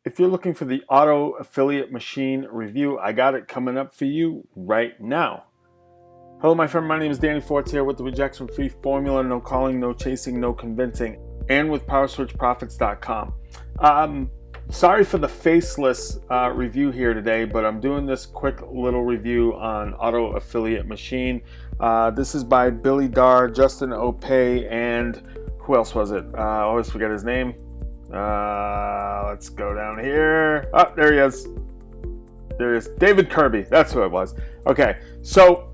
If you're looking for the auto affiliate machine review, I got it coming up for you right now. Hello, my friend. My name is Danny Forts here with the Rejection Free Formula. No calling, no chasing, no convincing, and with PowerSwitchProfits.com. Sorry for the faceless review here today, but I'm doing this quick little review on Auto Affiliate Machine. This is by Billy Dar, Justin Opay, and who else was it? I always forget his name. Let's go down here. Oh, there he is. There he is. David Kirby. That's who it was. Okay, so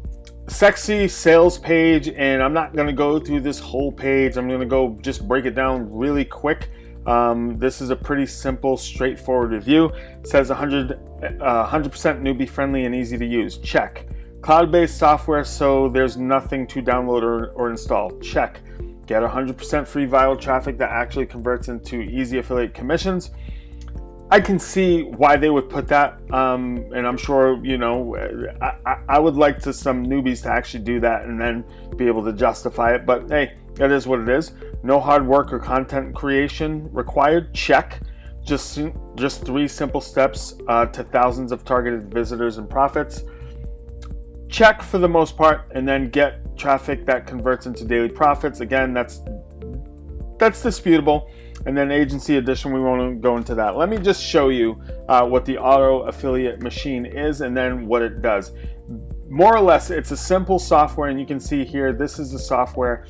sexy sales page, and I'm not going to go through this whole page. I'm going to go just break it down really quick. This is a pretty simple, straightforward review. It says 100% newbie friendly and easy to use. Check. Cloud-based software, so there's nothing to download or install. Check. Get 100% free viral traffic that actually converts into easy affiliate commissions. I can see why they would put that, and I'm sure, you know, I would like some newbies to actually do that and then be able to justify it, but hey, it is what it is. No hard work or content creation required. Check. Just 3 simple steps to thousands of targeted visitors and profits. Check for the most part, and then get traffic that converts into daily profits. Again, that's disputable. And then agency edition, we won't go into that. Let me just show you what the auto affiliate machine is and then what it does. More or less, it's a simple software, and you can see here, this is the software.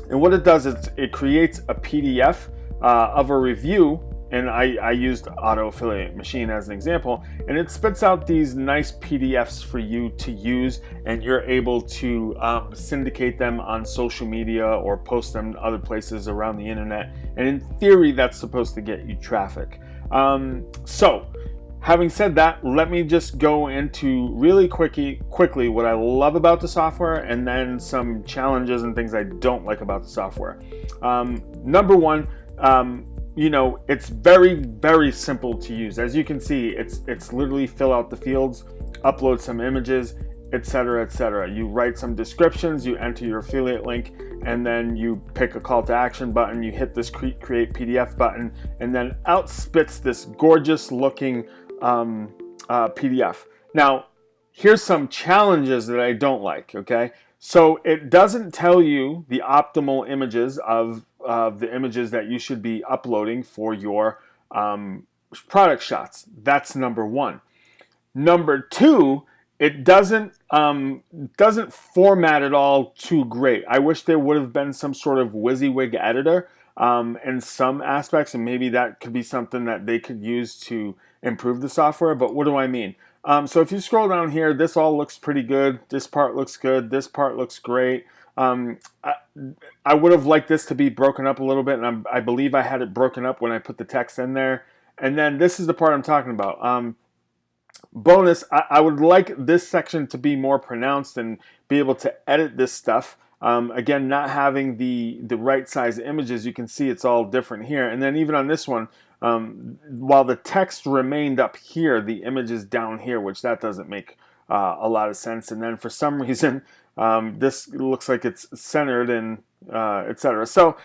And what it does is it creates a PDF of a review, and I used auto affiliate machine as an example, and it spits out these nice PDFs for you to use, and you're able to syndicate them on social media or post them to other places around the internet, and in theory that's supposed to get you traffic. So having said that, let me just go into really quickly what I love about the software, and then some challenges and things I don't like about the software. Number one, you know, it's very, very simple to use. As you can see, it's literally fill out the fields, upload some images, etc., etc. You write some descriptions, you enter your affiliate link, and then you pick a call to action button, you hit this create PDF button, and then out spits this gorgeous looking PDF. Now, here's some challenges that I don't like, okay? So it doesn't tell you the optimal images of the images that you should be uploading for your product shots. That's number one. Number two, it doesn't format it all too great. I wish there would have been some sort of WYSIWYG editor in some aspects, and maybe that could be something that they could use to improve the software. But what do I mean? So if you scroll down here, this all looks pretty good. This part looks good. This part looks great. I would have liked this to be broken up a little bit, and I believe I had it broken up when I put the text in there. And then this is the part I'm talking about. Bonus, I would like this section to be more pronounced and be able to edit this stuff. Again, not having the right size images, you can see it's all different here. And then even on this one, while the text remained up here, the image is down here, which that doesn't make a lot of sense. And then for some reason, this looks like it's centered and etc. So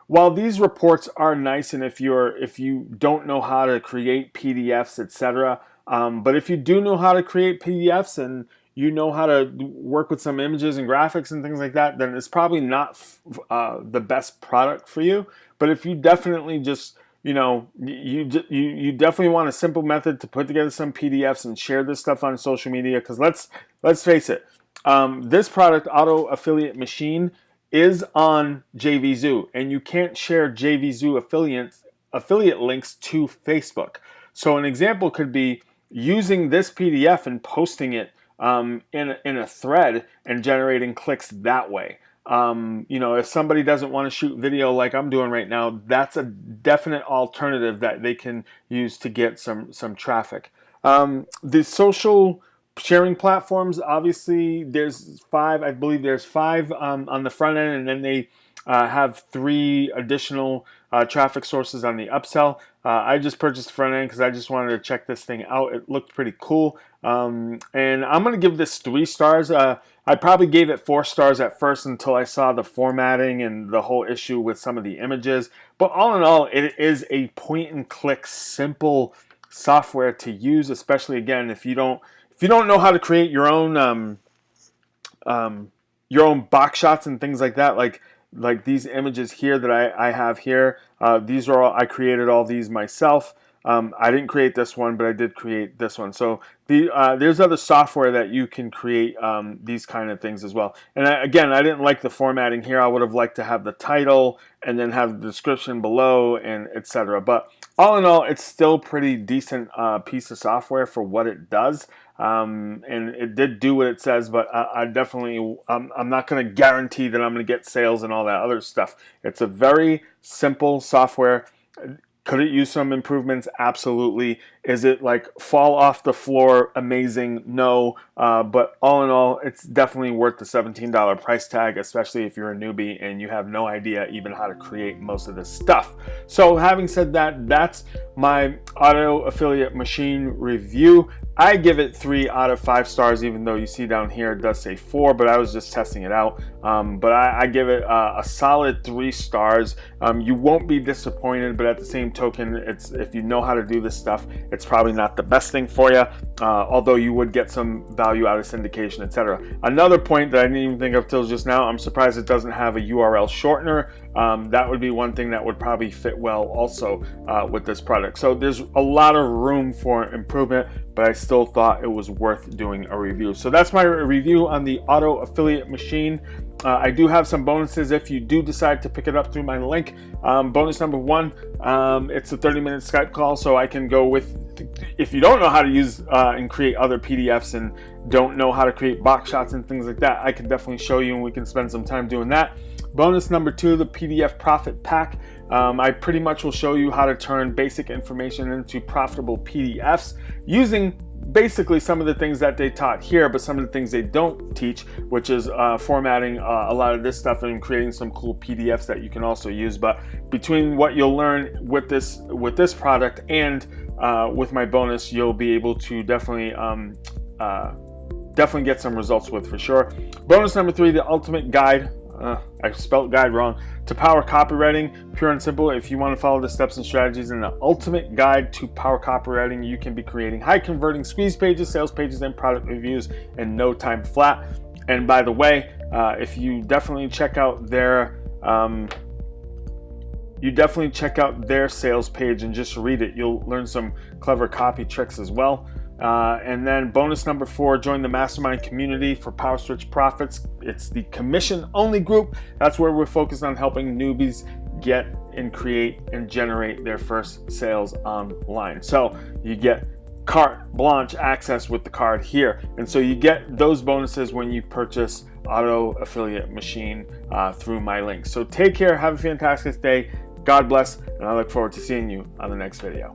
while these reports are nice, and if you don't know how to create PDFs, etc., but if you do know how to create PDFs and you know how to work with some images and graphics and things like that, then it's probably not the best product for you. But if you definitely just, you know, you definitely want a simple method to put together some PDFs and share this stuff on social media, because let's face it, this product, Auto Affiliate Machine, is on JVZoo, and you can't share JVZoo affiliate links to Facebook. So an example could be using this PDF and posting it in a thread and generating clicks that way. You know, if somebody doesn't want to shoot video like I'm doing right now, that's a definite alternative that they can use to get some traffic. The social sharing platforms, obviously there's 5, I believe there's 5 on the front end, and then they have 3 additional traffic sources on the upsell. I just purchased the front end because I just wanted to check this thing out. It looked pretty cool. And I'm going to give this 3 stars. I I probably gave it 4 stars at first until I saw the formatting and the whole issue with some of the images. But all in all, it is a point and click simple software to use, especially again if you don't know how to create your own box shots and things like that, like these images here that I have here. These are all, I created all these myself. I didn't create this one, but I did create this one. So there's other software that you can create these kind of things as well. And again, I didn't like the formatting here. I would have liked to have the title and then have the description below and etc. But all in all, it's still pretty decent piece of software for what it does. And it did do what it says, but I definitely, I'm not going to guarantee that I'm going to get sales and all that other stuff. It's a very simple software. Could it use some improvements? Absolutely. Is it like fall off the floor amazing? No. But all in all, it's definitely worth the $17 price tag, especially if you're a newbie and you have no idea even how to create most of this stuff. So having said that, that's my auto affiliate machine review. I give it 3 out of 5 stars, even though you see down here it does say 4, but I was just testing it out. But I give it a solid 3 stars. You won't be disappointed, but at the same token, it's, if you know how to do this stuff, it's probably not the best thing for you, although you would get some value out of syndication, etc. Another point that I didn't even think of till just now, I'm surprised it doesn't have a URL shortener. That would be one thing that would probably fit well also with this product. So there's a lot of room for improvement, but I still thought it was worth doing a review. So that's my review on the auto affiliate machine. I do have some bonuses if you do decide to pick it up through my link. Bonus number 1, it's a 30-minute Skype call, so I can go with, if you don't know how to use and create other PDFs and don't know how to create box shots and things like that, I can definitely show you and we can spend some time doing that. Bonus number 2, the PDF Profit Pack. I pretty much will show you how to turn basic information into profitable PDFs using basically some of the things that they taught here, but some of the things they don't teach, which is formatting a lot of this stuff and creating some cool PDFs that you can also use. But between what you'll learn with this product and with my bonus, you'll be able to definitely get some results with for sure. Bonus number 3, the ultimate guide. I spelled guide wrong. To power copywriting, pure and simple. If you want to follow the steps and strategies in the ultimate guide to power copywriting, you can be creating high converting squeeze pages, sales pages, and product reviews in no time flat. And by the way, if you definitely check out their sales page and just read it, you'll learn some clever copy tricks as well. And then bonus number 4, join the mastermind community for Power Switch Profits. It's the commission only group. That's where we're focused on helping newbies get and create and generate their first sales online. So you get carte blanche access with the card here. And so you get those bonuses when you purchase Auto Affiliate Machine through my link. So take care, have a fantastic day. God bless, and I look forward to seeing you on the next video.